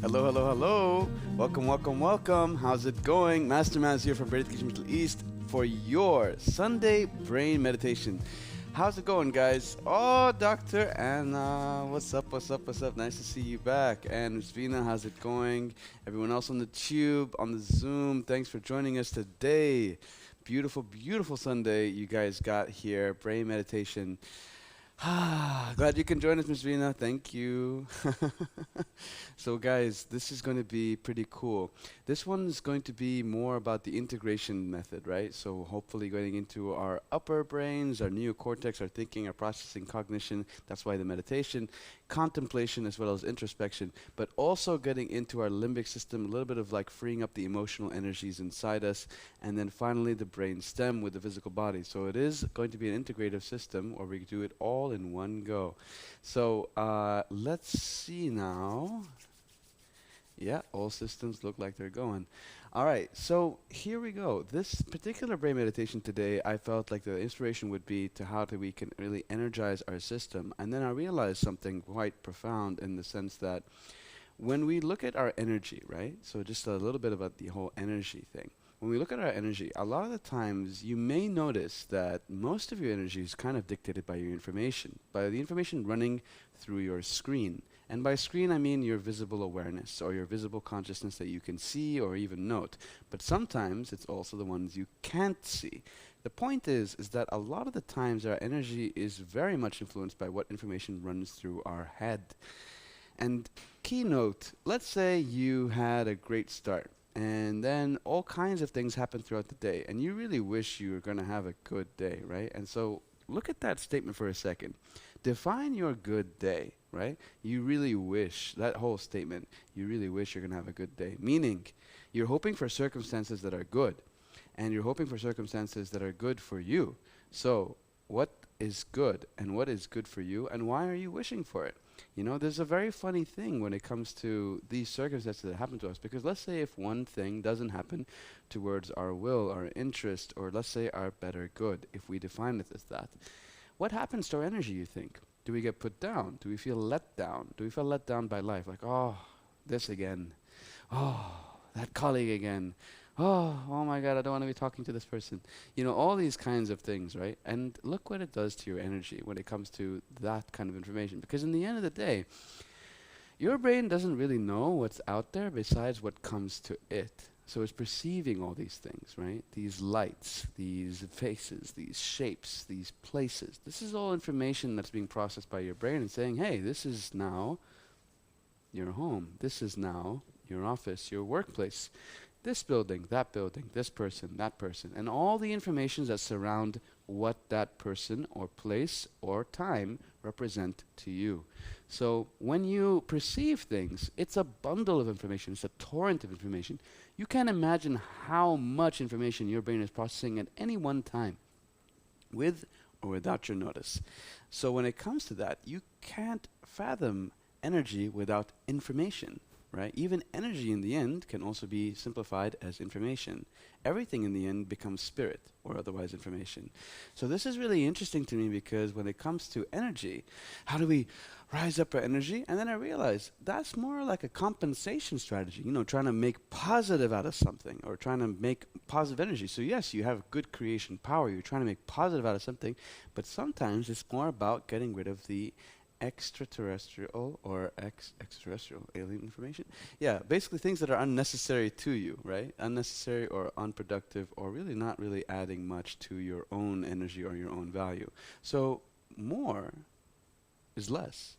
Hello, hello, hello. Welcome, welcome, welcome. How's it going? Masterman's here from British Middle East for your Sunday brain meditation. How's it going, guys? Oh, Dr. Anna, what's up, what's up, what's up? Nice to see you back. And Svina, how's it going? Everyone else on the tube, on the Zoom, thanks for joining us today. Beautiful, beautiful Sunday you guys got here. Brain meditation. Glad you can join us, Ms. Rina. Thank you. So guys, this is going to be pretty cool. This one is going to be more about the integration method, right? So hopefully going into our upper brains, our neocortex, our thinking, our processing, cognition. That's why the meditation, contemplation, as well as introspection, but also getting into our limbic system, a little bit of like freeing up the emotional energies inside us, and then finally the brain stem with the physical body. So it is going to be an integrative system, or we do it all in one go. So let's see now. Yeah, all systems look like they're going. All right, so here we go. This particular brain meditation today, I felt like the inspiration would be to how we can really energize our system. And then I realized something quite profound in the sense that when we look at our energy, right? So just a little bit about the whole energy thing. When we look at our energy, a lot of the times you may notice that most of your energy is kind of dictated by your information, by the information running through your screen. And by screen, I mean your visible awareness or your visible consciousness that you can see or even note. But sometimes it's also the ones you can't see. The point is that a lot of the times our energy is very much influenced by what information runs through our head. And keynote, let's say you had a great start, and then all kinds of things happen throughout the day, and you really wish you were going to have a good day, right? And so look at that statement for a second. Define your good day, right? You really wish, that whole statement, you really wish you're going to have a good day. Meaning, you're hoping for circumstances that are good, and you're hoping for circumstances that are good for you. So what is good, and what is good for you, and why are you wishing for it? You know, there's a very funny thing when it comes to these circumstances that happen to us, because let's say if one thing doesn't happen towards our will, our interest, or let's say our better good, if we define it as that, what happens to our energy, you think? Do we get put down? Do we feel let down? Do we feel let down by life? Like, oh, this again. Oh, that colleague again. Oh my God, I don't want to be talking to this person. You know, all these kinds of things, right? And look what it does to your energy when it comes to that kind of information. Because in the end of the day, your brain doesn't really know what's out there besides what comes to it. So it's perceiving all these things, right? These lights, these faces, these shapes, these places. This is all information that's being processed by your brain and saying, hey, this is now your home. This is now your office, your workplace. This building, this person, that person, and all the information that surround what that person or place or time represent to you. So when you perceive things, it's a bundle of information, it's a torrent of information. You can't imagine how much information your brain is processing at any one time, with or without your notice. So when it comes to that, you can't fathom energy without information. Right? Even energy in the end can also be simplified as information. Everything in the end becomes spirit, or otherwise information. So this is really interesting to me, because when it comes to energy, how do we rise up our energy? And then I realized that's more like a compensation strategy, you know, trying to make positive out of something, or trying to make positive energy. So yes, you have good creation power, you're trying to make positive out of something, but sometimes it's more about getting rid of the extraterrestrial or extraterrestrial alien information. Yeah, basically things that are unnecessary to you, right? Unnecessary or unproductive, or really not really adding much to your own energy or your own value. So more is less,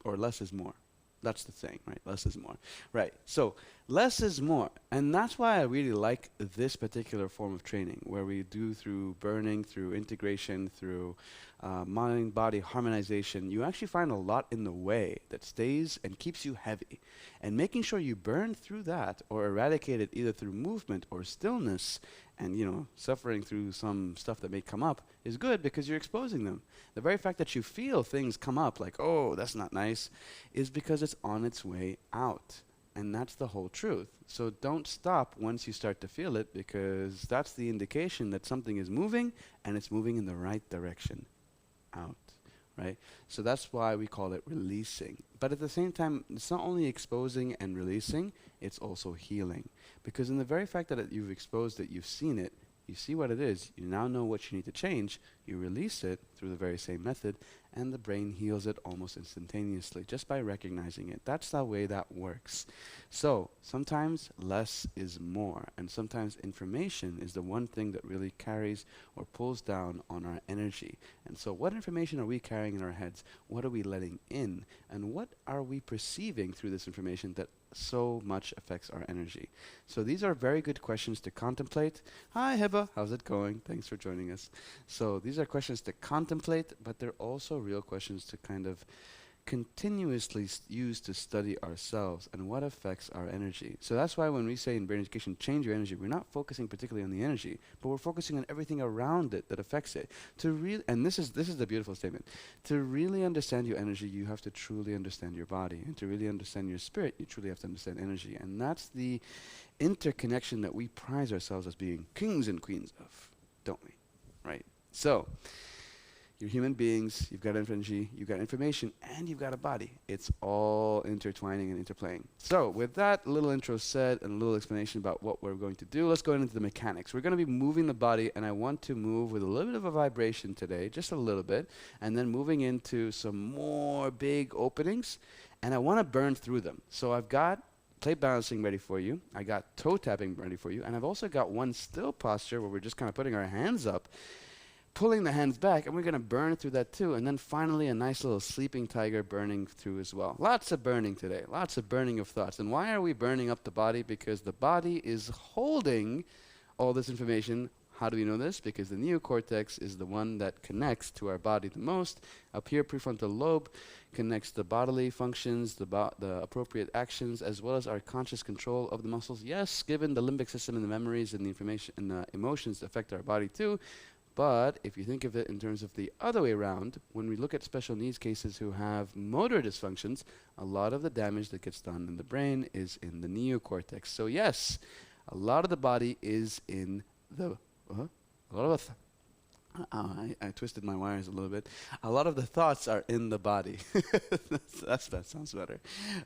or less is more. That's the thing, right? Less is more. Right. So less is more. And that's why I really like this particular form of training, where we do through burning, through integration, through mind-body harmonization. You actually find a lot in the way that stays and keeps you heavy. And making sure you burn through that, or eradicate it either through movement or stillness, and, you know, suffering through some stuff that may come up, is good, because you're exposing them. The very fact that you feel things come up, like, oh, that's not nice, is because it's on its way out. And that's the whole truth. So don't stop once you start to feel it, because that's the indication that something is moving, and it's moving in the right direction. Out. right? So that's why we call it releasing. But at the same time, it's not only exposing and releasing, it's also healing. Because in the very fact that you've exposed it, you've seen it, you see what it is, you now know what you need to change, you release it through the very same method, and the brain heals it almost instantaneously just by recognizing it. That's the way that works. So sometimes less is more, and sometimes information is the one thing that really carries or pulls down on our energy. And so what information are we carrying in our heads? What are we letting in? And what are we perceiving through this information that so much affects our energy? So these are very good questions to contemplate. Hi Heba, how's it going? Thanks for joining us. So these are questions to contemplate, but they're also real questions to kind of continuously use to study ourselves and what affects our energy. So that's why when we say in brain education, change your energy, we're not focusing particularly on the energy, but we're focusing on everything around it that affects it. And this is the beautiful statement. To really understand your energy, you have to truly understand your body. And to really understand your spirit, you truly have to understand energy. And that's the interconnection that we prize ourselves as being kings and queens of, don't we? Right? So you're human beings, you've got energy, you've got information, and you've got a body. It's all intertwining and interplaying. So with that little intro said and a little explanation about what we're going to do, let's go into the mechanics. We're going to be moving the body, and I want to move with a little bit of a vibration today, just a little bit, and then moving into some more big openings, and I want to burn through them. So I've got plate balancing ready for you. I got toe tapping ready for you, and I've also got one still posture where we're just kind of putting our hands up, pulling the hands back, and we're going to burn through that too. And then finally a nice little sleeping tiger burning through as well. Lots of burning today, lots of burning of thoughts. And why are we burning up the body? Because the body is holding all this information. How do we know this? Because the neocortex is the one that connects to our body the most. Up here, prefrontal lobe connects the bodily functions, the appropriate actions, as well as our conscious control of the muscles. Yes, given the limbic system and the memories and the information and the emotions that affect our body too. But if you think of it in terms of the other way around, when we look at special needs cases who have motor dysfunctions, a lot of the damage that gets done in the brain is in the neocortex. So yes, a lot of the body is in the, I twisted my wires a little bit. A lot of the thoughts are in the body. That sounds better.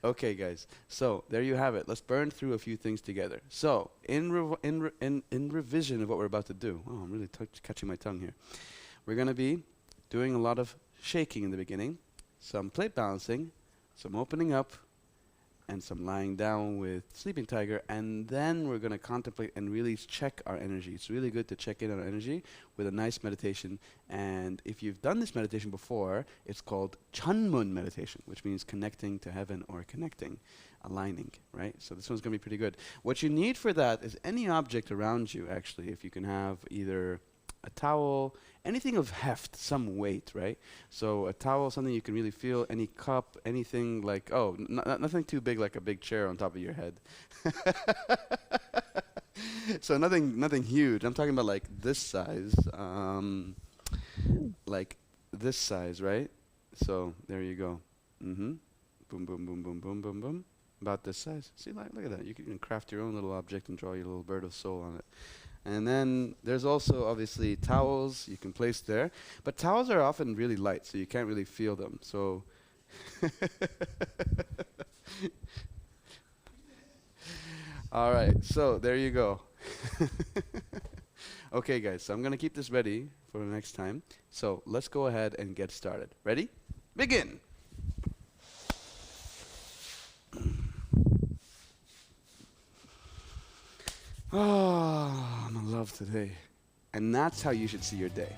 Okay, guys. So there you have it. Let's burn through a few things together. So in revision of what we're about to do. Oh, I'm really catching my tongue here. We're going to be doing a lot of shaking in the beginning, some plate balancing, some opening up, and some lying down with sleeping tiger, and then we're going to contemplate and really check our energy. It's really good to check in on our energy with a nice meditation. And if you've done this meditation before, it's called Chanmun meditation, which means connecting to heaven or connecting, aligning, right? So this one's going to be pretty good. What you need for that is any object around you, actually. If you can have either a towel, anything of heft, some weight, right? So a towel, something you can really feel, any cup, anything like, nothing too big like a big chair on top of your head. So nothing huge. I'm talking about like this size, right? So there you go. Boom, boom, boom, boom, boom, boom, boom. About this size. See, look at that. You can craft your own little object and draw your little bird of soul on it. And then there's also obviously towels you can place there. But towels are often really light, so you can't really feel them. So all right, so there you go. Okay, guys, so I'm going to keep this ready for the next time. So let's go ahead and get started. Ready? Begin. Oh, I'm in love today. And that's how you should see your day.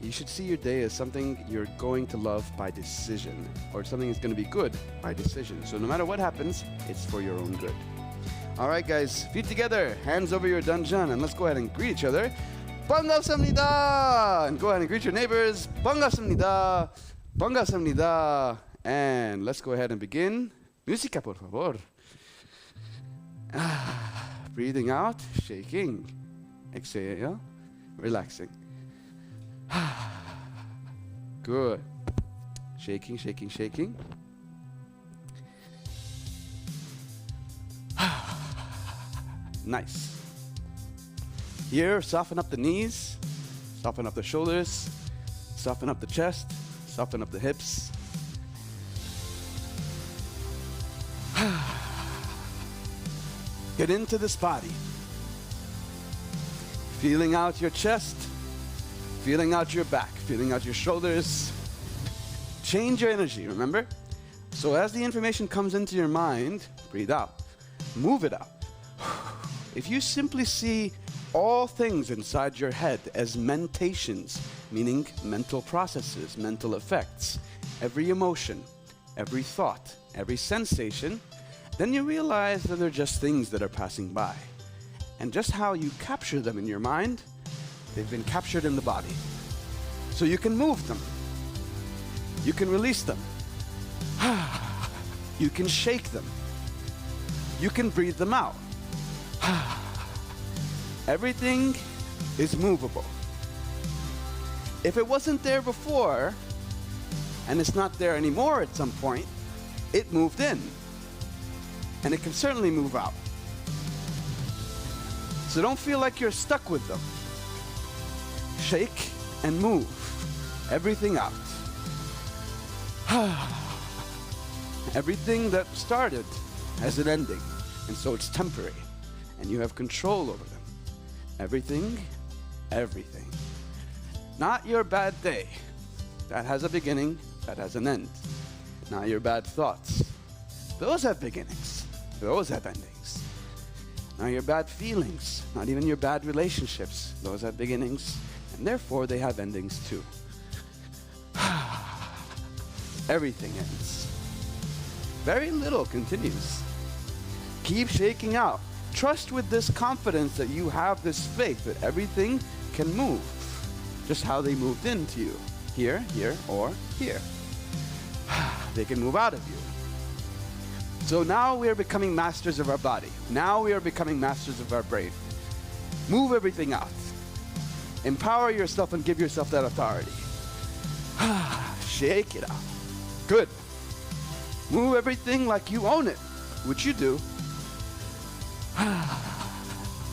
You should see your day as something you're going to love by decision, or something that's going to be good by decision. So no matter what happens, it's for your own good. All right, guys, feet together, hands over your dungeon, and let's go ahead and greet each other. 반갑습니다! And go ahead and greet your neighbors. 반갑습니다! 반갑습니다! And let's go ahead and begin. Música, por favor. Breathing out, shaking. Exhale, relaxing. Good. Shaking, shaking, shaking. Nice. Here, soften up the knees, soften up the shoulders, soften up the chest, Soften up the hips. Get into this body. Feeling out your chest, feeling out your back, feeling out your shoulders. Change your energy, remember? So as the information comes into your mind, breathe out. Move it out. If you simply see all things inside your head as mentations, meaning mental processes, mental effects, every emotion, every thought, every sensation, then you realize that they're just things that are passing by. And just how you capture them in your mind, they've been captured in the body. So you can move them. You can release them. You can shake them. You can breathe them out. Everything is movable. If it wasn't there before, and it's not there anymore at some point, it moved in. And it can certainly move out. So don't feel like you're stuck with them. Shake and move everything out. Everything that started has an ending, and so it's temporary, and you have control over them. Everything. Not your bad day. That has a beginning, that has an end. Not your bad thoughts. Those have beginnings, those have endings. Not your bad feelings, not even your bad relationships. Those have beginnings, and therefore they have endings too. Everything ends. Very little continues. Keep shaking out. Trust with this confidence that you have this faith that everything can move. Just how they moved into you. Here, here, or here. They can move out of you. So now we are becoming masters of our body. Now we are becoming masters of our brain. Move everything out. Empower yourself and give yourself that authority. Shake it out. Good. Move everything like you own it, which you do.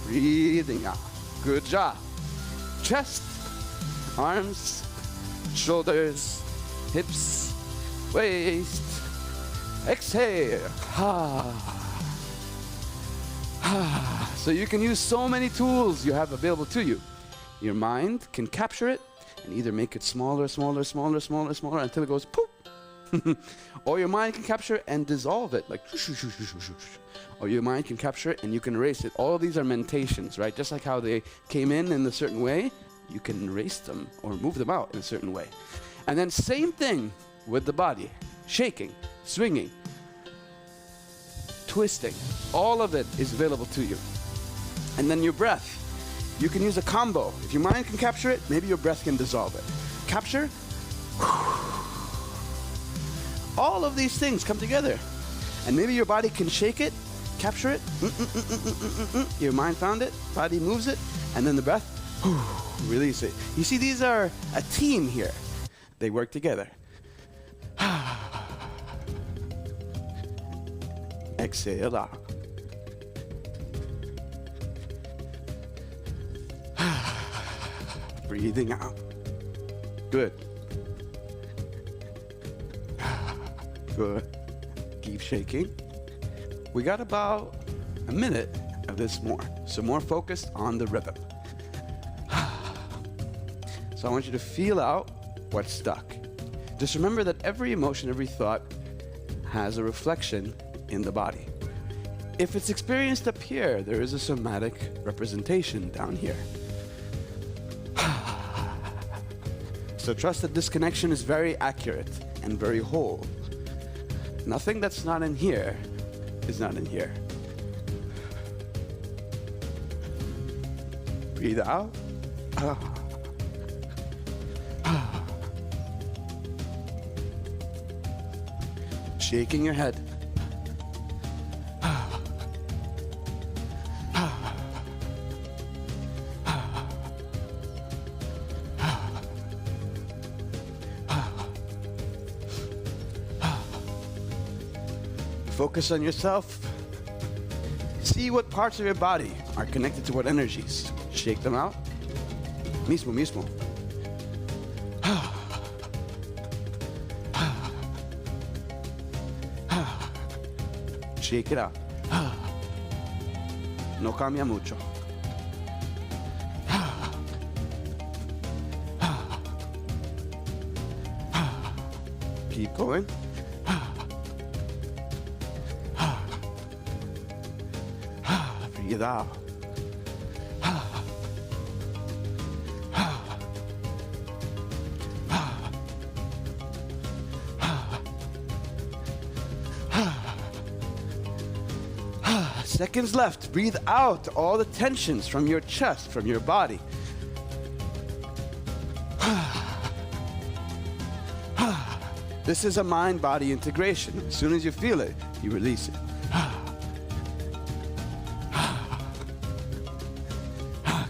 Breathing out. Good job. Chest, arms, shoulders, hips, waist. Exhale. So you can use so many tools you have available to you. Your mind can capture it and either make it smaller, smaller, smaller, smaller, smaller until it goes poof. Or your mind can capture it and dissolve it, like or your mind can capture it and you can erase it. All of these are mentations, right? Just like how they came in a certain way, you can erase them or move them out in a certain way. And then same thing with the body. Shaking, swinging, twisting. All of it is available to you. And then your breath. You can use a combo. If your mind can capture it, maybe your breath can dissolve it. Capture. All of these things come together. And maybe your body can shake it, capture it. Your mind found it, body moves it, and then the breath, release it. You see, these are a team here. They work together. Exhale out. Breathing out. Good. Good. Keep shaking. We got about a minute of this more. So more focused on the rhythm. So I want you to feel out what's stuck. Just remember that every emotion, every thought has a reflection in the body. If it's experienced up here, there is a somatic representation down here. So trust that this connection is very accurate and very whole. Nothing that's not in here is not in here. Breathe out. Shaking your head. Focus on yourself. See what parts of your body are connected to what energies. Shake them out. Mismo. Shake it out. No cambia mucho. Keep going. Breathe out. Seconds left. Breathe out all the tensions from your chest, from your body. This is a mind-body integration. As soon as you feel it, you release it.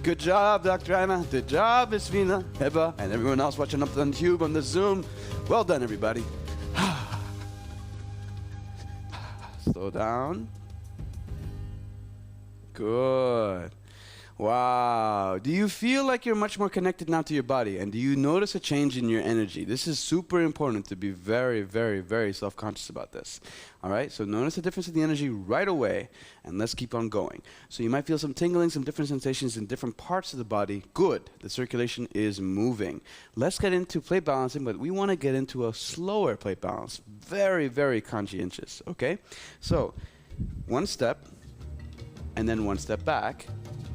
Good job, Dr. Anna. Good job, Ms. Vina, Heba, and everyone else watching up on YouTube, on the Zoom. Well done, everybody. Slow down. Good. Wow. Do you feel like you're much more connected now to your body? And do you notice a change in your energy? This is super important to be very, very, very self-conscious about this. All right? So notice the difference in the energy right away, and let's keep on going. So you might feel some tingling, some different sensations in different parts of the body. Good. The circulation is moving. Let's get into plate balancing, but we want to get into a slower plate balance. Very, very conscientious. Okay? So one step, and then one step back.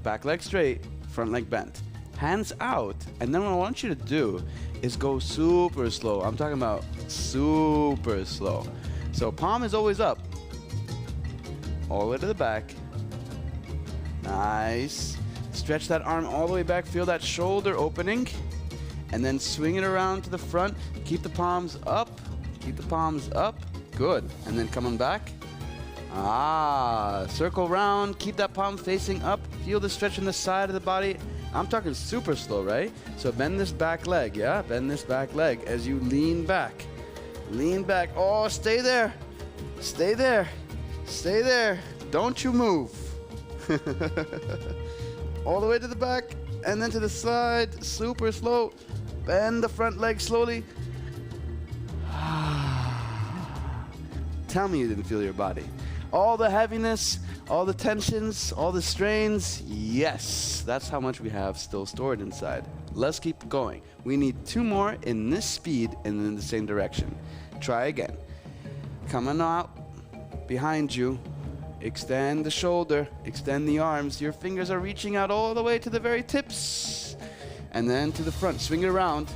Back leg straight, front leg bent. Hands out, and then what I want you to do is go super slow. I'm talking about super slow. So palm is always up. All the way to the back. Nice. Stretch that arm all the way back. Feel that shoulder opening. And then swing it around to the front. Keep the palms up. Keep the palms up. Good. And then come on back. Circle round, keep that palm facing up, feel the stretch in the side of the body. I'm talking super slow, right? So bend this back leg, yeah? Bend this back leg as you lean back. Lean back. Oh, stay there. Stay there. Stay there. Don't you move. All the way to the back and then to the side, super slow. Bend the front leg slowly. Tell me you didn't feel your body. All the heaviness, all the tensions, all the strains, yes, that's how much we have still stored inside. Let's keep going. We need 2 more in this speed and in the same direction. Try again. Coming out behind you, extend the shoulder, extend the arms. Your fingers are reaching out all the way to the very tips. And then to the front, swing it around.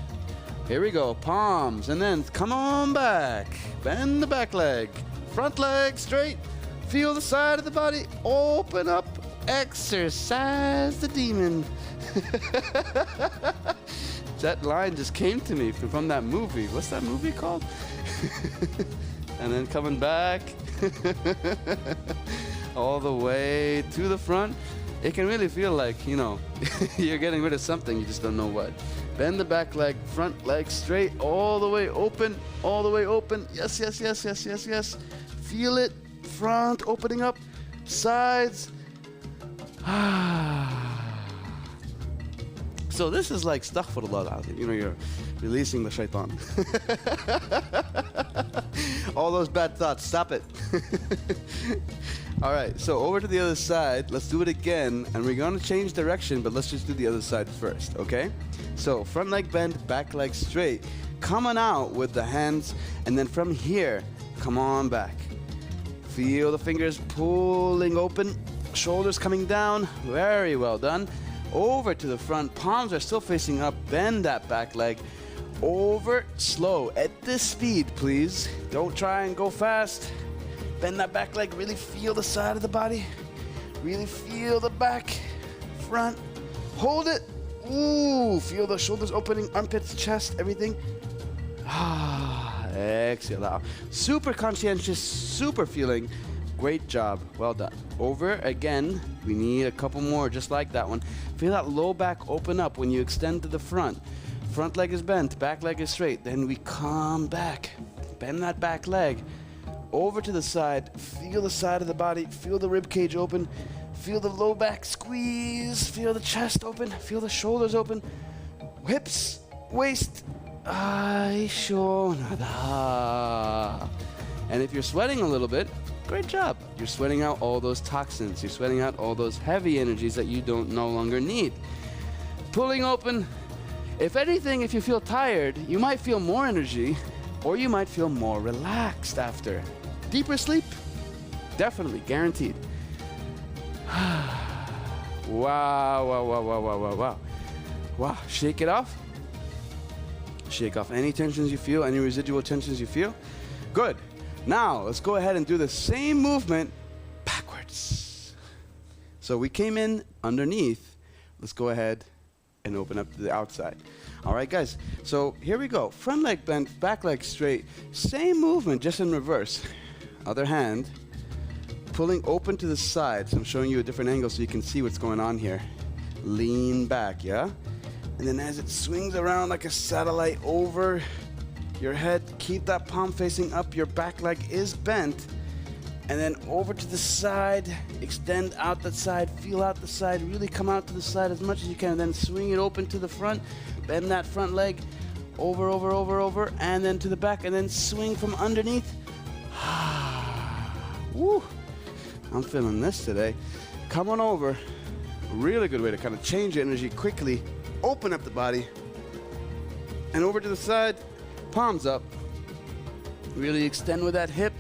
Here we go, palms, and then come on back. Bend the back leg, front leg straight. Feel the side of the body, open up, exercise the demon. That line just came to me from that movie. What's that movie called? And then coming back, all the way to the front. It can really feel like, you know, you're getting rid of something, you just don't know what. Bend the back leg, front leg straight, all the way open, all the way open. Yes, yes, yes, yes, yes, yes. Feel it. Front opening up, sides. So this is like astaghfirullah, you know, you're releasing the shaitan. All those bad thoughts, stop it. All right, so over to the other side. Let's do it again, and we're going to change direction, but let's just do the other side first, okay? So front leg bent, back leg straight. Coming out with the hands, and then from here, come on back. Feel the fingers pulling open, shoulders coming down. Very well done. Over to the front, palms are still facing up. Bend that back leg. Over, slow, at this speed, please. Don't try and go fast. Bend that back leg, really feel the side of the body. Really feel the back, front. Hold it. Ooh, feel the shoulders opening, armpits, chest, everything. Exhale out. Super conscientious, super feeling. Great job. Well done. Over again. We need a couple more just like that one. Feel that low back open up when you extend to the front. Front leg is bent, back leg is straight. Then we come back. Bend that back leg. Over to the side. Feel the side of the body. Feel the rib cage open. Feel the low back squeeze. Feel the chest open. Feel the shoulders open. Hips, waist. And if you're sweating a little bit, great job. You're sweating out all those toxins. You're sweating out all those heavy energies that you don't no longer need. Pulling open. If anything, if you feel tired, you might feel more energy, or you might feel more relaxed after. Deeper sleep? Definitely, guaranteed. Wow, wow, wow, wow, wow, wow, wow. Wow, shake it off. Shake off any tensions you feel, any residual tensions you feel. Good. Now, let's go ahead and do the same movement backwards. So we came in underneath. Let's go ahead and open up to the outside. All right, guys. So here we go. Front leg bent, back leg straight. Same movement, just in reverse. Other hand, pulling open to the side. So I'm showing you a different angle so you can see what's going on here. Lean back, yeah? And then as it swings around like a satellite over your head, keep that palm facing up. Your back leg is bent. And then over to the side, extend out the side, feel out the side, really come out to the side as much as you can. And then swing it open to the front, bend that front leg, over, over, over, over, and then to the back, and then swing from underneath. Woo! I'm feeling this today. Come on over. Really good way to kind of change your energy quickly. Open up the body. And over to the side, palms up. Really extend with that hip.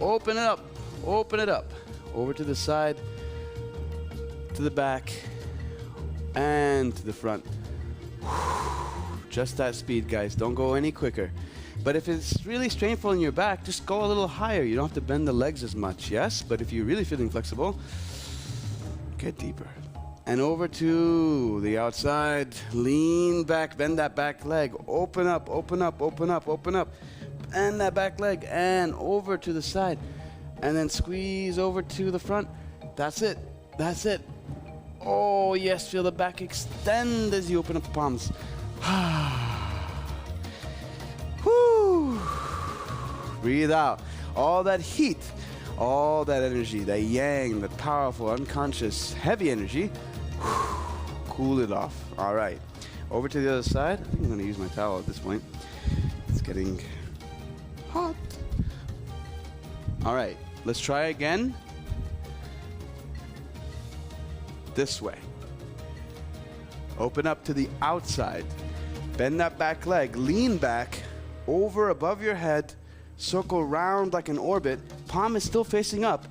Open it up. Open it up. Over to the side, to the back, and to the front. Just that speed, guys. Don't go any quicker. But if it's really strainful in your back, just go a little higher. You don't have to bend the legs as much, yes? But if you're really feeling flexible, get deeper. And over to the outside. Lean back, bend that back leg. Open up, open up, open up, open up. And that back leg, and over to the side. And then squeeze over to the front. That's it. That's it. Oh, yes, feel the back extend as you open up the palms. Whew. Breathe out. All that heat, all that energy, that yang, that powerful, unconscious, heavy energy. Cool it off. All right. Over to the other side. I think I'm going to use my towel at this point. It's getting hot. All right. Let's try again. This way. Open up to the outside. Bend that back leg. Lean back. Over above your head. Circle round like an orbit. Palm is still facing up.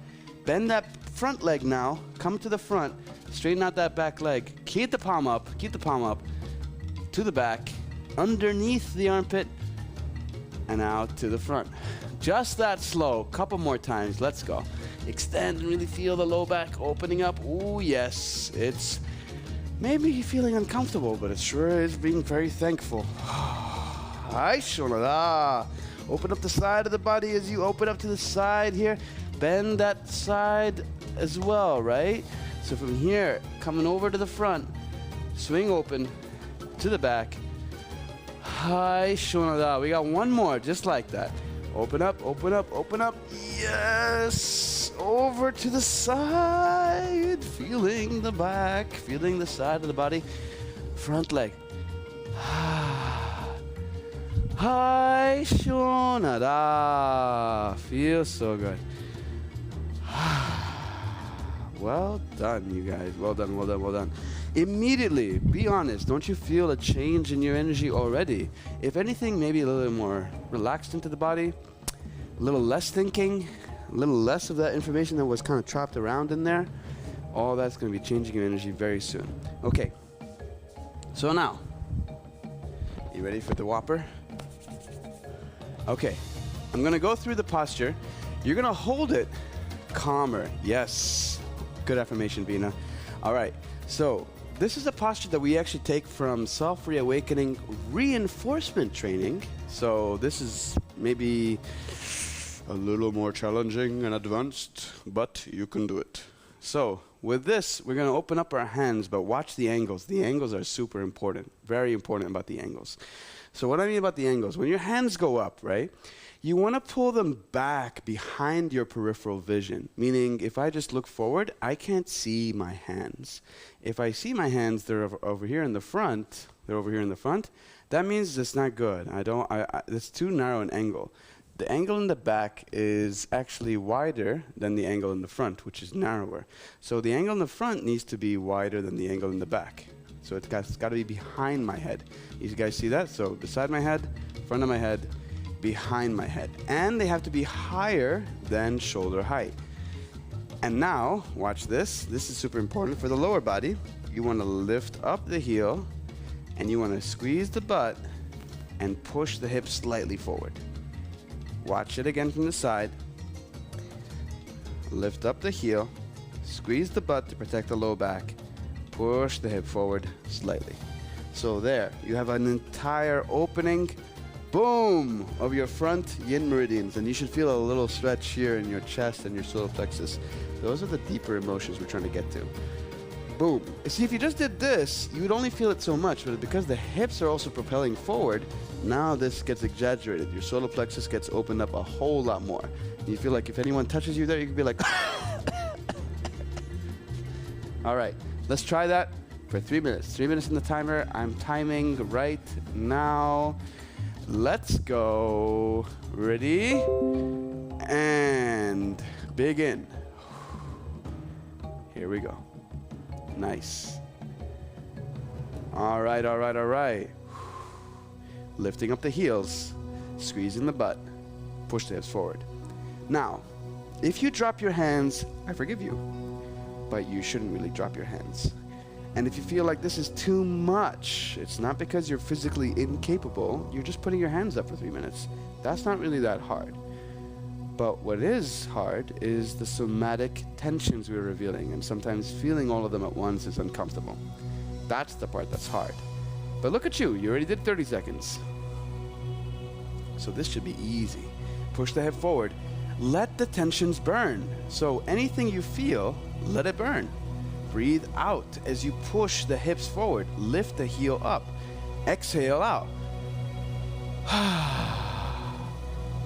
Bend that front leg now. Come to the front. Straighten out that back leg. Keep the palm up. Keep the palm up. To the back. Underneath the armpit. And out to the front. Just that slow. Couple more times. Let's go. Extend and really feel the low back opening up. Ooh, yes. It's maybe feeling uncomfortable, but it sure is being very thankful. Hi, Shonada. Open up the side of the body as you open up to the side here. Bend that side as well, right? So from here, coming over to the front, swing open to the back. Hi, Shonada. We got one more, just like that. Open up, open up, open up. Yes! Over to the side. Feeling the back, feeling the side of the body. Front leg. Hi, Shonada. Feels so good. Well done, you guys. Well done, well done, well done. Immediately, be honest. Don't you feel a change in your energy already? If anything, maybe a little more relaxed into the body, a little less thinking, a little less of that information that was kind of trapped around in there. All that's going to be changing your energy very soon. Okay. So now, you ready for the whopper? Okay. I'm going to go through the posture. You're going to hold it calmer. Yes. Good affirmation, Bina. All right. So this is a posture that we actually take from self-reawakening reinforcement training. So this is maybe a little more challenging and advanced, but you can do it. So with this, we're going to open up our hands, but watch the angles. The angles are super important, very important about the angles. So what I mean about the angles, when your hands go up, right, you want to pull them back behind your peripheral vision, meaning if I just look forward, I can't see my hands. If I see my hands, they're over here in the front, that means it's not good. It's too narrow an angle. the angle in the back is actually wider than the angle in the front, which is narrower. So the angle in the front needs to be wider than the angle in the back. So it's got to be behind my head. You guys see that? So beside my head, front of my head, behind my head. And they have to be higher than shoulder height. And now, watch this. This is super important for the lower body. You want to lift up the heel, and you want to squeeze the butt and push the hips slightly forward. Watch it again from the side. Lift up the heel, squeeze the butt to protect the low back, push the hip forward slightly. So there, you have an entire opening, boom, of your front yin meridians, and you should feel a little stretch here in your chest and your solar plexus. Those are the deeper emotions we're trying to get to. Boom. See, if you just did this, you would only feel it so much, but because the hips are also propelling forward, now this gets exaggerated. Your solar plexus gets opened up a whole lot more. You feel like if anyone touches you there, you can be like, all right, let's try that for 3 minutes. 3 minutes in the timer. I'm timing right now. Let's go. Ready? And begin. Here we go. Nice. All right, all right, all right. Lifting up the heels, squeezing the butt, push the hips forward. Now, if you drop your hands, I forgive you, but you shouldn't really drop your hands. And if you feel like this is too much, it's not because you're physically incapable, you're just putting your hands up for 3 minutes. That's not really that hard. But what is hard is the somatic tensions we're revealing, and sometimes feeling all of them at once is uncomfortable. That's the part that's hard. But look at you already did 30 seconds. So this should be easy. Push the hip forward. Let the tensions burn. So anything you feel, let it burn. Breathe out as you push the hips forward. Lift the heel up. Exhale out.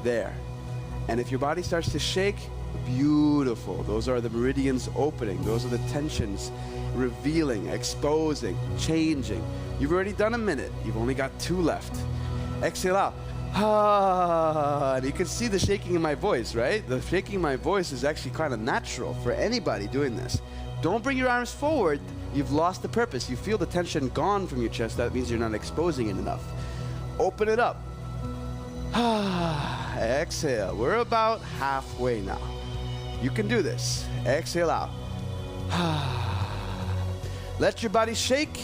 There. And if your body starts to shake, beautiful. Those are the meridians opening. Those are the tensions revealing, exposing, changing. You've already done a minute. You've only got 2 left. Exhale out. And you can see the shaking in my voice, right? The shaking in my voice is actually kind of natural for anybody doing this. Don't bring your arms forward. You've lost the purpose. You feel the tension gone from your chest. That means you're not exposing it enough. Open it up. Exhale. We're about halfway now. You can do this. Exhale out. Let your body shake.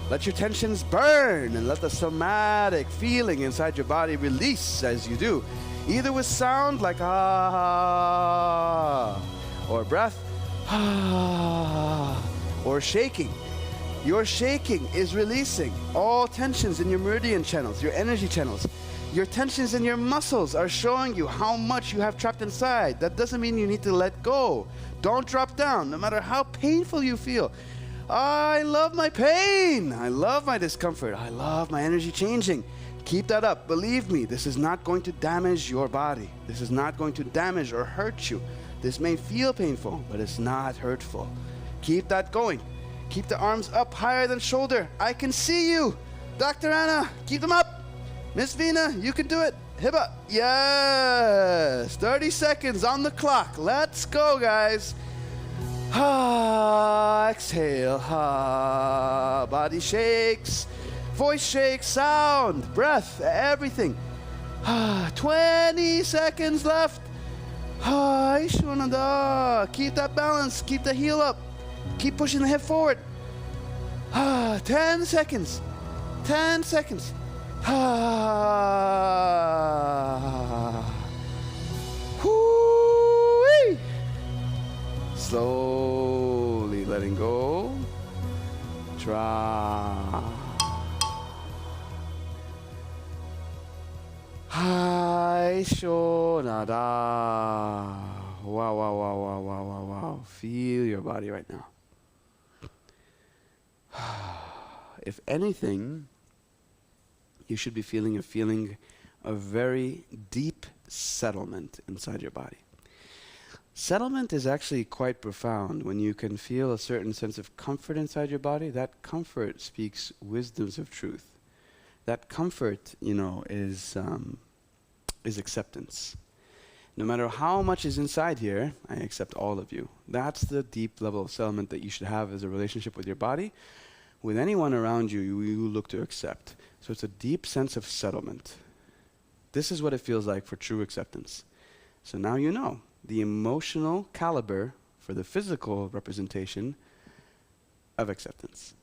Let your tensions burn, and let the somatic feeling inside your body release as you do. Either with sound like ah, or breath, ah, or shaking. Your shaking is releasing all tensions in your meridian channels, your energy channels. Your tensions in your muscles are showing you how much you have trapped inside. That doesn't mean you need to let go. Don't drop down, no matter how painful you feel. I love my pain. I love my discomfort. I love my energy changing. Keep that up. Believe me, this is not going to damage your body. This is not going to damage or hurt you. This may feel painful, but it's not hurtful. Keep that going. Keep the arms up higher than shoulder. I can see you. Dr. Anna, keep them up. Miss Vina, you can do it. Hip up. Yes. 30 seconds on the clock. Let's go, guys. Exhale. Body shakes. Voice shakes. Sound. Breath. Everything. 20 seconds left. Keep that balance. Keep the heel up. Keep pushing the hip forward. 10 seconds. 10 seconds. Whoo-wee. Slowly letting go. Drop. Hai shonada. Wow, wow, wow, wow, wow, wow, wow. Feel your body right now. If anything, you should be feeling a feeling of very deep settlement inside your body. Settlement is actually quite profound. When you can feel a certain sense of comfort inside your body, that comfort speaks wisdoms of truth. That comfort, is is acceptance. No matter how much is inside here, I accept all of you. That's the deep level of settlement that you should have as a relationship with your body. With anyone around you, you look to accept. So it's a deep sense of settlement. This is what it feels like for true acceptance. So now you know the emotional caliber for the physical representation of acceptance.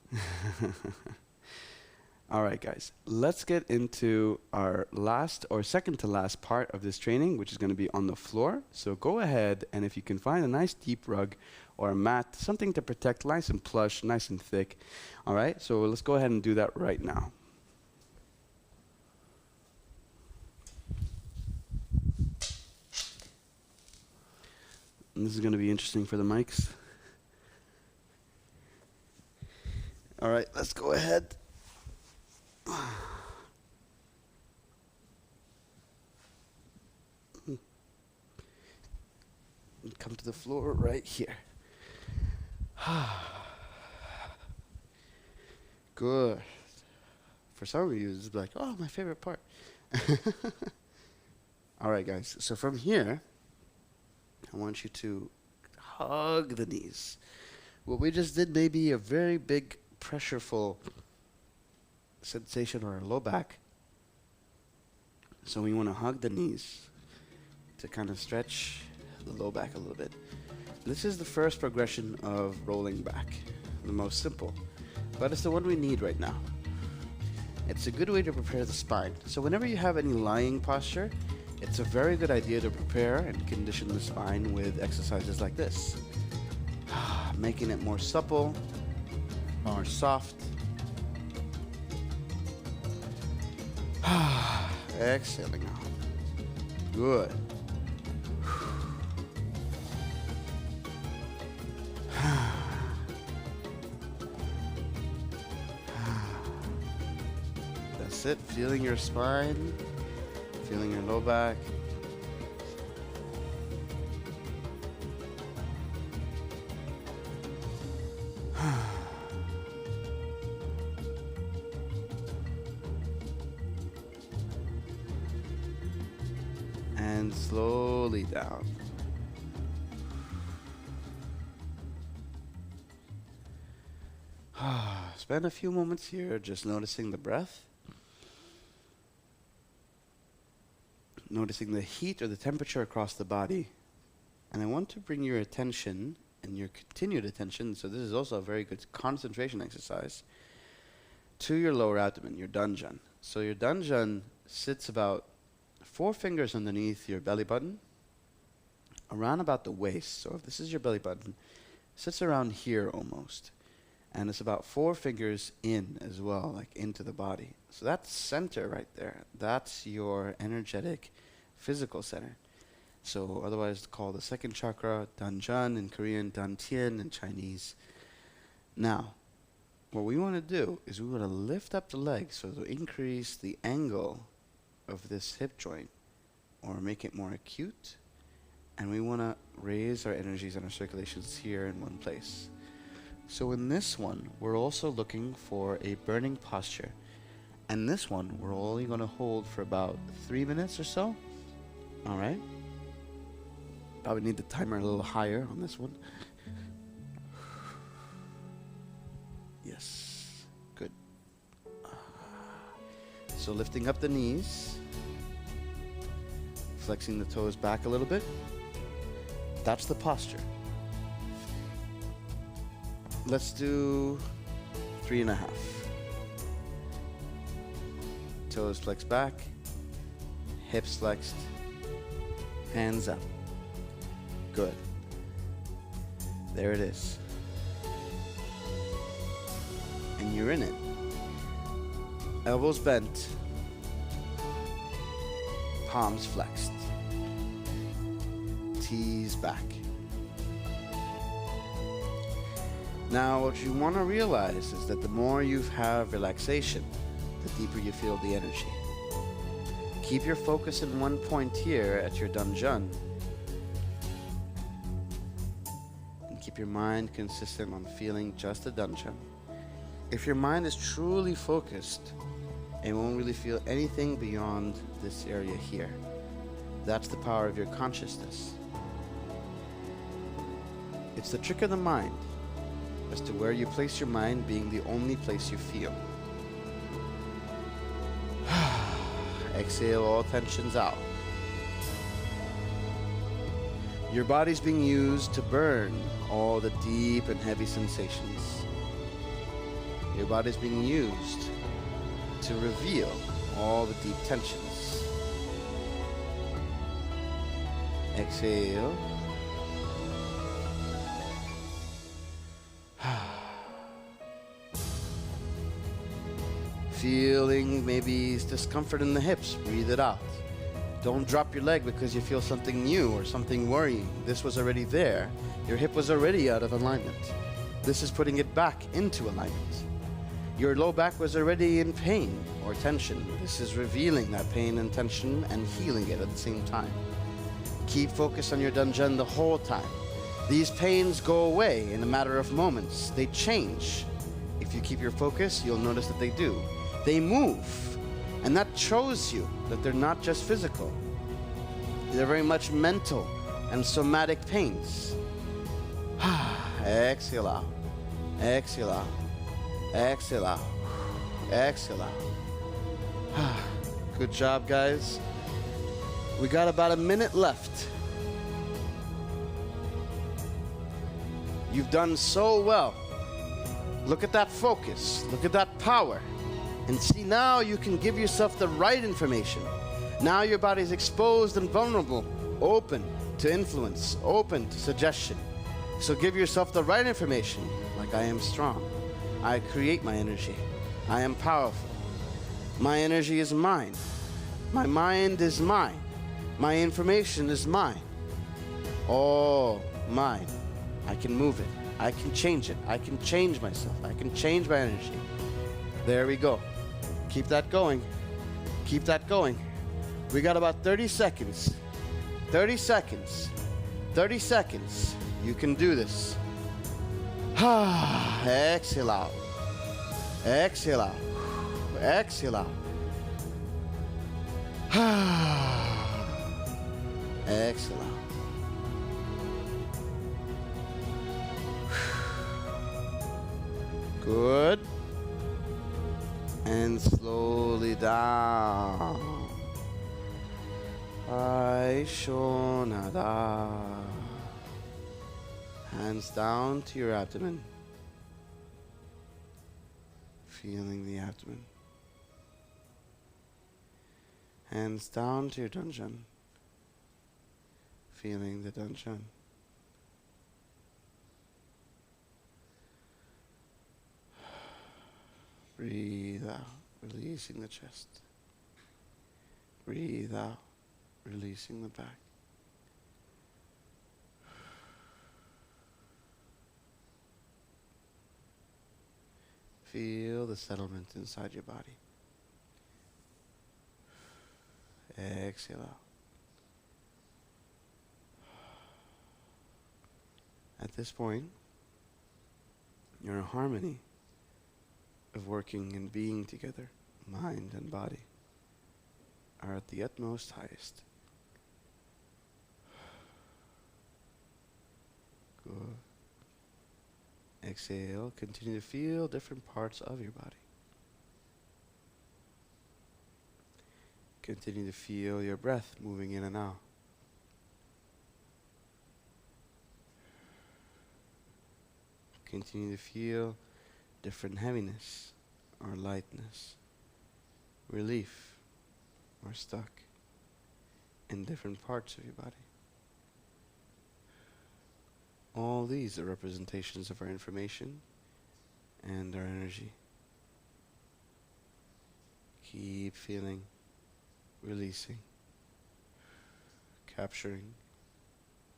All right, guys, let's get into our last or second to last part of this training, which is going to be on the floor. So go ahead, and if you can find a nice deep rug or a mat, something to protect, nice and plush, nice and thick. All right, so let's go ahead and do that right now. And this is going to be interesting for the mics. All right, let's go ahead. Come to the floor right here. Good. For some of you, it's like, oh, my favorite part. All right, guys. So from here, I want you to hug the knees. What we just did may be a very big, pressureful sensation or a low back. So we want to hug the knees to kind of stretch the low back a little bit. This is the first progression of rolling back, the most simple, but it's the one we need right now. It's a good way to prepare the spine. So whenever you have any lying posture, it's a very good idea to prepare and condition the spine with exercises like this. Making it more supple, more soft. Exhaling out. Good. That's it. Feeling your spine, feeling your low back. And slowly down. Spend a few moments here just noticing the breath. Noticing the heat or the temperature across the body. And I want to bring your attention and your continued attention, so this is also a very good concentration exercise, to your lower abdomen, your danjan. So your danjan sits about 4 fingers underneath your belly button, around about the waist. So if this is your belly button, sits around here almost. And it's about 4 fingers in as well, like into the body. So that's center right there. That's your energetic, physical center. So otherwise called the second chakra, danjan in Korean, dantien in Chinese. Now, what we want to do is we want to lift up the legs so to increase the angle of this hip joint or make it more acute. And we want to raise our energies and our circulations here in one place. So in this one, we're also looking for a burning posture. And this one, we're only going to hold for about 3 minutes or so. All right? Probably need the timer a little higher on this one. Yes. Good. So lifting up the knees. Flexing the toes back a little bit. That's the posture. Let's do 3.5. Toes flexed back, hips flexed, hands up. Good. There it is. And you're in it. Elbows bent, palms flexed, tees back. Now, what you want to realize is that the more you have relaxation, the deeper you feel the energy. Keep your focus in one point here at your danjan. And keep your mind consistent on feeling just the danjan. If your mind is truly focused, it won't really feel anything beyond this area here. That's the power of your consciousness. It's the trick of the mind as to where you place your mind being the only place you feel. Exhale all tensions out. Your body's being used to burn all the deep and heavy sensations. Your body's being used to reveal all the deep tensions. Exhale. Feeling maybe discomfort in the hips, breathe it out. Don't drop your leg because you feel something new or something worrying. This was already there. Your hip was already out of alignment. This is putting it back into alignment. Your low back was already in pain or tension. This is revealing that pain and tension and healing it at the same time. Keep focused on your dungeon the whole time. These pains go away in a matter of moments. They change. If you keep your focus, you'll notice that they do. They move. And that shows you that they're not just physical. They're very much mental and somatic pains. Exhale out. Exhale out. Exhale out. Exhale out. Good job, guys. We got about a minute left. You've done so well. Look at that focus. Look at that power. And see, now you can give yourself the right information. Now your body is exposed and vulnerable, open to influence, open to suggestion. So give yourself the right information, like I am strong. I create my energy. I am powerful. My energy is mine. My mind is mine. My information is mine. All mine. I can move it. I can change it. I can change myself. I can change my energy. There we go. Keep that going. Keep that going. We got about 30 seconds. 30 seconds. 30 seconds. You can do this. Exhale out. Exhale out. Exhale out. Exhale out. Good. And slowly down. Aishonada. Hands down to your abdomen. Feeling the abdomen. Hands down to your dungeon. Feeling the dungeon. Breathe out, releasing the chest. Breathe out, releasing the back. Feel the settlement inside your body. Exhale out. At this point, you're in harmony of working and being together. Mind and body are at the utmost highest. Good. Exhale. Continue to feel different parts of your body. Continue to feel your breath moving in and out. Continue to feel different heaviness or lightness, relief or stuck in different parts of your body. All these are representations of our information and our energy. Keep feeling, releasing, capturing,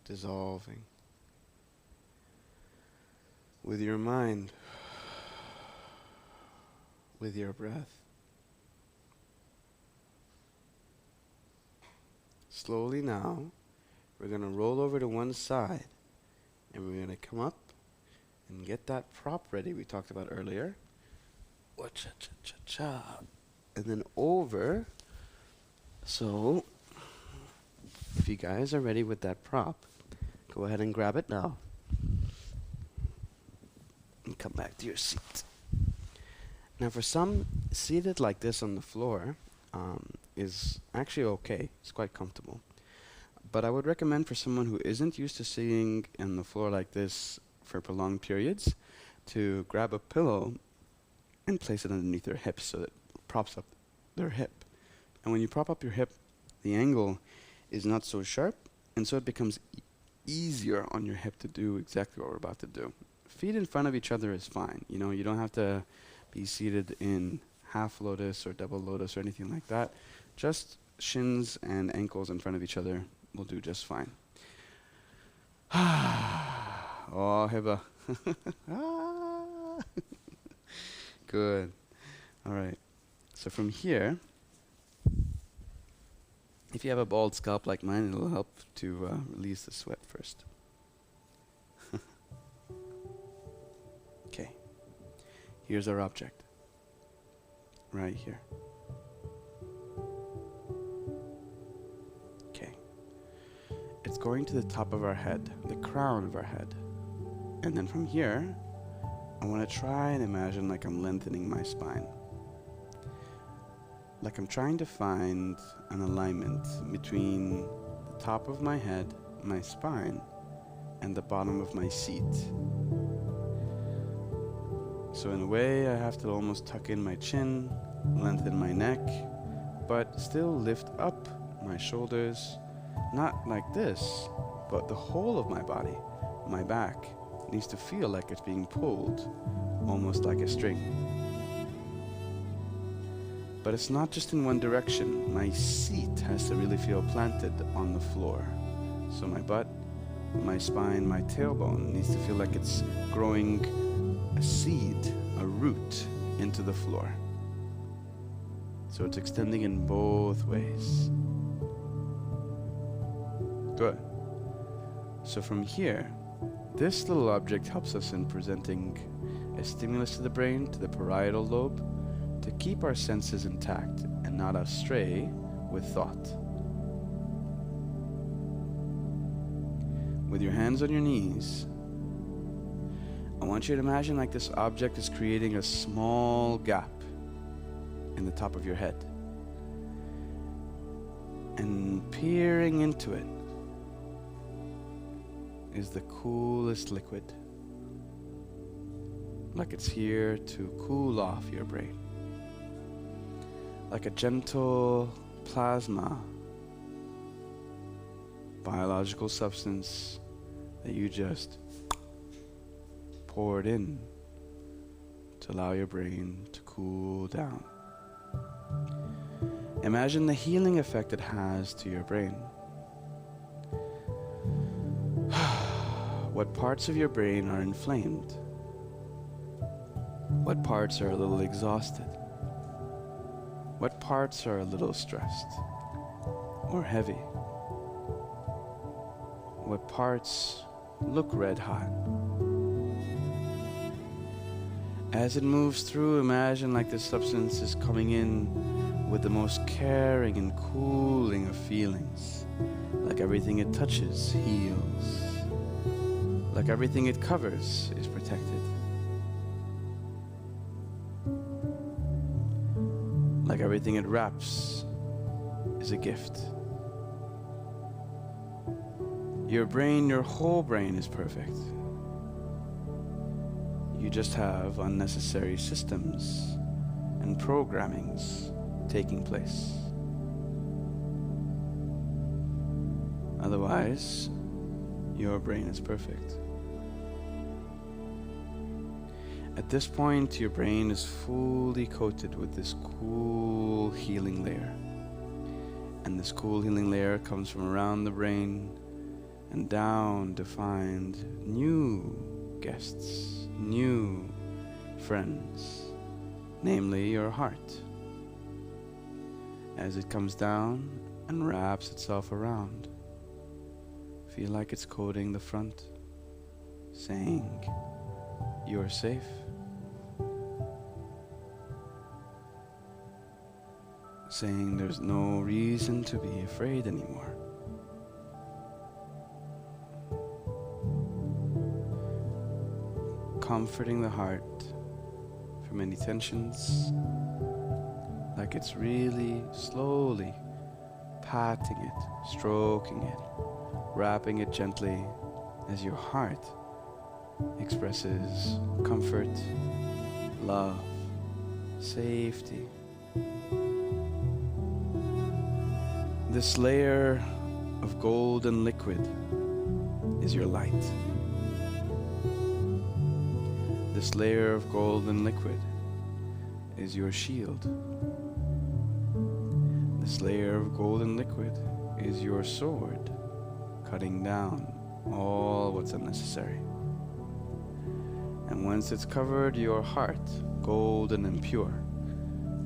dissolving. With your mind, with your breath. Slowly now, we're going to roll over to one side and we're going to come up and get that prop ready we talked about earlier. Cha-cha-cha-cha. And then over. So, if you guys are ready with that prop, go ahead and grab it now. And come back to your seat. Now for some, seated like this on the floor is actually okay. It's quite comfortable. But I would recommend for someone who isn't used to sitting on the floor like this for prolonged periods to grab a pillow and place it underneath their hips so that it props up their hip. And when you prop up your hip, the angle is not so sharp, and so it becomes easier on your hip to do exactly what we're about to do. Feet in front of each other is fine. You know, you don't have to be seated in half lotus or double lotus or anything like that. Just shins and ankles in front of each other will do just fine. Oh, Hiba. Good. All right. So from here, if you have a bald scalp like mine, it'll help to release the sweat first. Okay. Here's our object. Right here. Okay. It's going to the top of our head, the crown of our head. And then from here, I want to try and imagine like I'm lengthening my spine. Like I'm trying to find an alignment between the top of my head, my spine, and the bottom of my seat. So in a way, I have to almost tuck in my chin, lengthen my neck, but still lift up my shoulders, not like this, but the whole of my body, my back, needs to feel like it's being pulled, almost like a string. But it's not just in one direction. My seat has to really feel planted on the floor. So my butt, my spine, my tailbone needs to feel like it's growing a seed, a root into the floor. So it's extending in both ways. Good. So from here, this little object helps us in presenting a stimulus to the brain, to the parietal lobe, to keep our senses intact and not astray with thought. With your hands on your knees, I want you to imagine like this object is creating a small gap in the top of your head. And peering into it is the coolest liquid. Like it's here to cool off your brain. Like a gentle plasma, biological substance that you just poured in to allow your brain to cool down. Imagine the healing effect it has to your brain. What parts of your brain are inflamed? What parts are a little exhausted? What parts are a little stressed or heavy? What parts look red hot? As it moves through, imagine like the substance is coming in with the most caring and cooling of feelings. Like everything it touches heals. Like everything it covers is protected. Like everything it wraps is a gift. Your brain, your whole brain is perfect. You just have unnecessary systems and programmings taking place. Otherwise, your brain is perfect. At this point, your brain is fully coated with this cool healing layer. And this cool healing layer comes from around the brain and down to find new guests, new friends, namely your heart. As it comes down and wraps itself around, feel like it's coating the front, saying, "You're safe." Saying there's no reason to be afraid anymore. comforting the heart from any tensions, like it's really slowly patting it, stroking it, wrapping it gently as your heart expresses comfort, love, safety. This layer of golden liquid is your light. This layer of golden liquid is your shield. This layer of golden liquid is your sword, cutting down all what's unnecessary. And once it's covered your heart, golden and pure,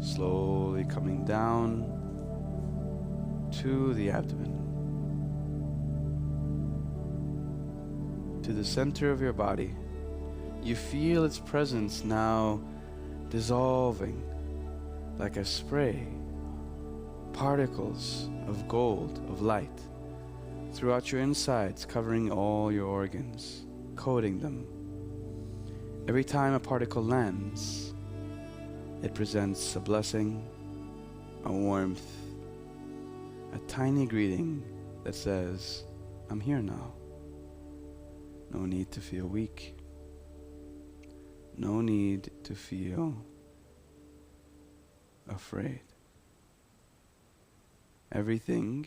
slowly coming down to the abdomen, to the center of your body. You feel its presence now dissolving like a spray, particles of gold, of light, throughout your insides, covering all your organs, coating them. Every time a particle lands, it presents a blessing, a warmth, a tiny greeting that says, I'm here now. No need to feel weak. No need to feel afraid. Everything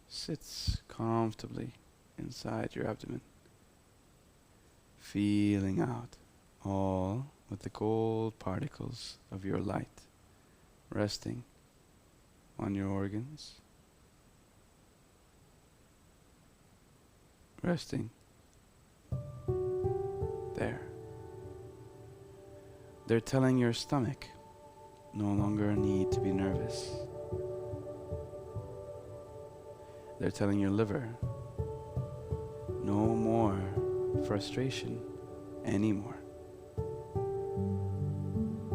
sits comfortably inside your abdomen, feeling out all with the gold particles of your light resting on your organs, resting there. They're telling your stomach no longer need to be nervous. They're telling your liver no more frustration anymore.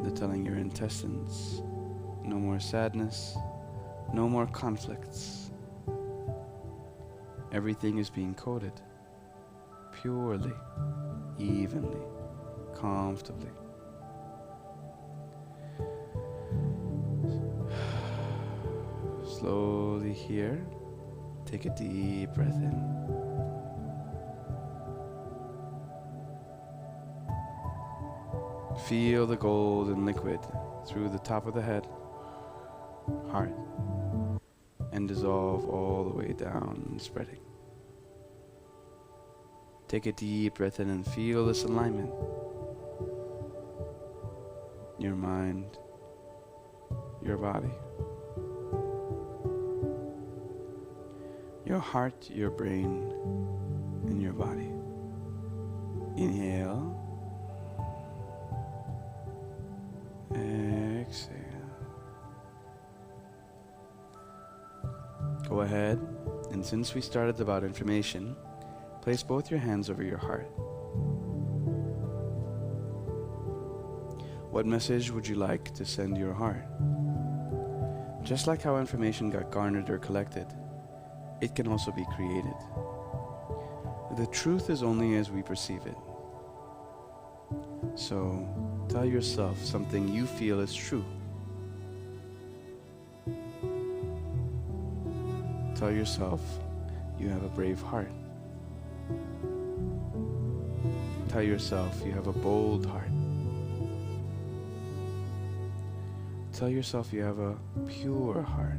They're telling your intestines no more sadness, no more conflicts. Everything is being coated purely, evenly, comfortably. Slowly here, take a deep breath in. Feel the golden liquid through the top of the head, heart, and dissolve all the way down, spreading. Take a deep breath in and feel this alignment. Your mind, your body, your heart, your brain, and your body. Inhale. Exhale. Go ahead, and since we started about information, place both your hands over your heart. What message would you like to send your heart? Just like how information got garnered or collected, it can also be created. The truth is only as we perceive it. So, tell yourself something you feel is true. Tell yourself you have a brave heart. Tell yourself you have a bold heart. Tell yourself you have a pure heart.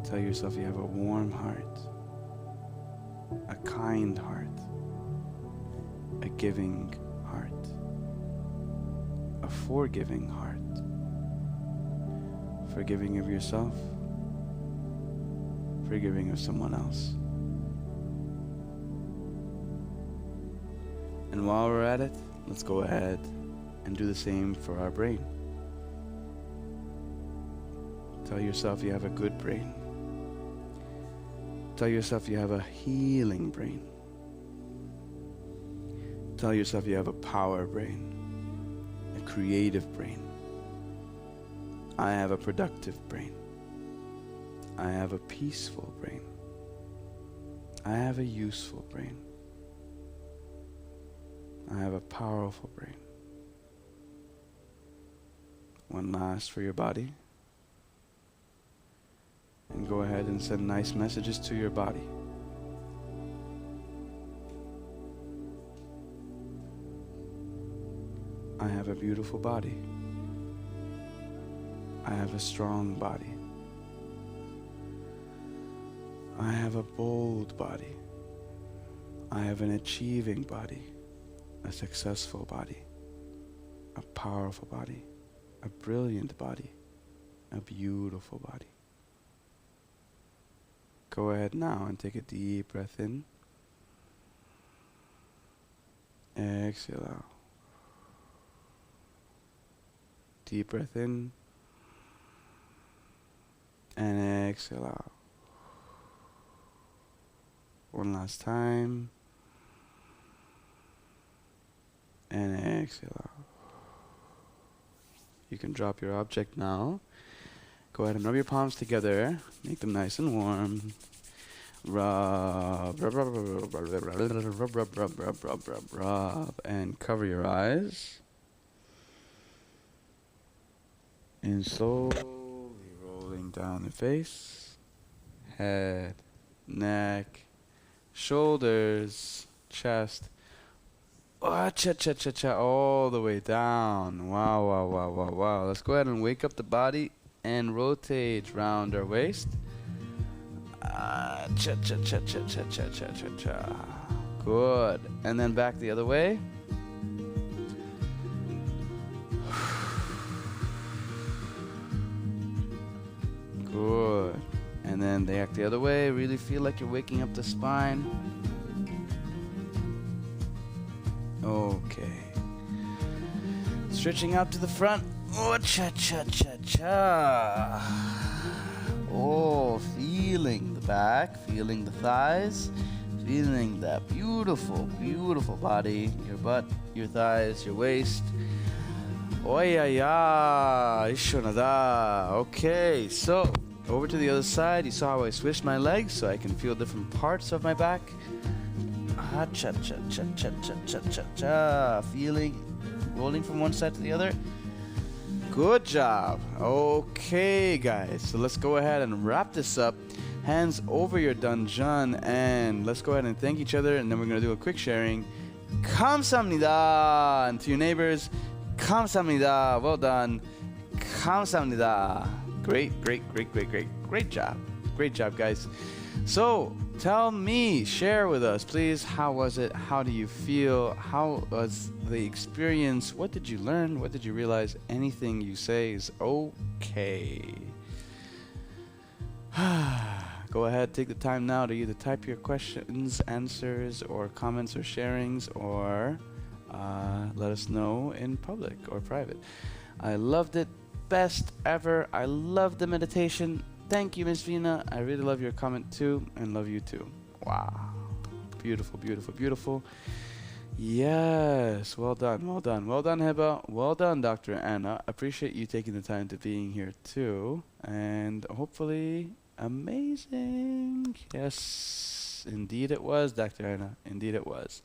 Tell yourself you have a warm heart, a kind heart, a giving heart, a forgiving heart, forgiving of yourself, forgiving of someone else. And while we're at it, let's go ahead and do the same for our brain. Tell yourself you have a good brain. Tell yourself you have a healing brain. Tell yourself you have a power brain, a creative brain. I have a productive brain. I have a peaceful brain. I have a useful brain. I have a powerful brain. One last for your body. And go ahead and send nice messages to your body. I have a beautiful body. I have a strong body. I have a bold body. I have an achieving body, a successful body, a powerful body, a brilliant body, a beautiful body. Go ahead now and take a deep breath in. Exhale out. Deep breath in. And exhale out. One last time. And exhale out. You can drop your object now. Go ahead and rub your palms together. Make them nice and warm. Rub, rub, rub, rub, rub, rub, rub, rub, rub, rub, rub, rub, and cover your eyes. And slowly rolling down the face, head, neck, shoulders, chest. Cha-cha-cha-cha, all the way down. Wow, wow, wow, wow, wow. Let's go ahead and wake up the body and rotate round our waist. Cha-cha-cha-cha-cha-cha-cha-cha-cha. Good. And then back the other way. Good. And then back the other way. Really feel like you're waking up the spine. Okay. Stretching out to the front. Oh, cha-cha-cha-cha. Oh, feeling the back, feeling the thighs, feeling that beautiful, beautiful body, your butt, your thighs, your waist. Oh, yeah, yeah. Ishonada. Okay, so over to the other side. You saw how I switched my legs so I can feel different parts of my back. Cha-cha-cha-cha-cha-cha-cha-cha. Feeling, rolling from one side to the other. Good job. Okay, guys. So let's go ahead and wrap this up. Hands over your dungeon, and let's go ahead and thank each other, and then we're going to do a quick sharing. 감사합니다. And to your neighbors, 감사합니다. Well done. 감사합니다. Great, great, great, great, great. Great job. Great job, guys. So, tell me, share with us, please. How was it? How do you feel? How was the experience? What did you learn? What did you realize? Anything you say is okay. Go ahead, take the time now to either type your questions, answers, or comments or sharings, or let us know in public or private. I loved it. Best ever. I love the meditation. Thank you, Miss Vina. I really love your comment too, and love you too. Wow. Beautiful, beautiful, beautiful. Yes. Well done, well done. Well done, Heba. Well done, Dr. Anna. Appreciate you taking the time to being here too. And hopefully amazing. Yes, indeed it was, Dr. Anna. Indeed it was.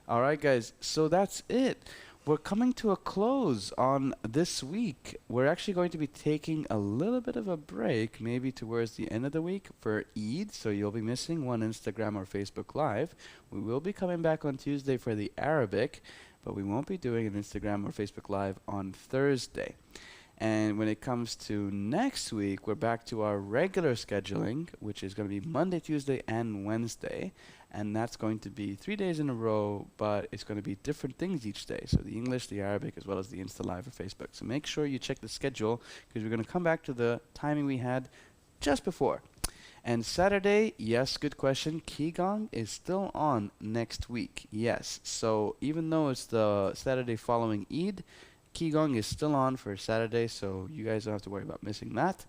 All right, guys. So that's it. We're coming to a close on this week. We're actually going to be taking a little bit of a break, maybe towards the end of the week for Eid, so you'll be missing one Instagram or Facebook Live. We will be coming back on Tuesday for the Arabic, but we won't be doing an Instagram or Facebook Live on Thursday. And when it comes to next week, we're back to our regular scheduling, which is going to be Monday, Tuesday, and Wednesday. And that's going to be 3 days in a row, but it's going to be different things each day. So the English, the Arabic, as well as the Insta Live or Facebook. So make sure you check the schedule, because we're going to come back to the timing we had just before. And Saturday, yes, good question. Qigong is still on next week. Yes. So even though it's the Saturday following Eid, Qigong is still on for Saturday, so you guys don't have to worry about missing that.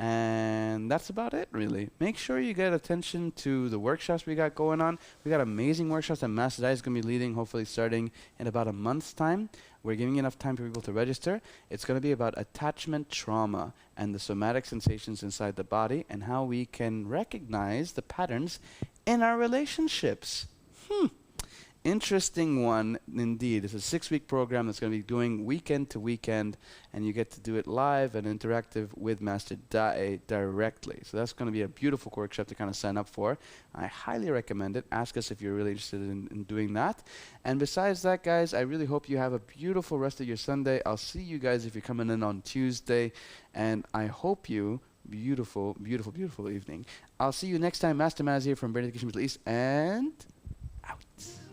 And that's about it, really. Make sure you get attention to the workshops we got going on. We got amazing workshops that Master Dai is going to be leading, hopefully starting in about a month's time. We're giving enough time for people to register. It's going to be about attachment trauma and the somatic sensations inside the body and how we can recognize the patterns in our relationships. interesting one indeed. It's a 6-week program that's going to be doing weekend to weekend, and you get to do it live and interactive with Master Dae directly. So that's going to be a beautiful workshop to kind of sign up for. I highly recommend it. Ask us if you're really interested in doing that. And besides that, guys, I really hope you have a beautiful rest of your Sunday. I'll see you guys if you're coming in on Tuesday, and I hope you beautiful, beautiful, beautiful evening. I'll see you next time. Master Maz here from Brand Education Middle East, and out.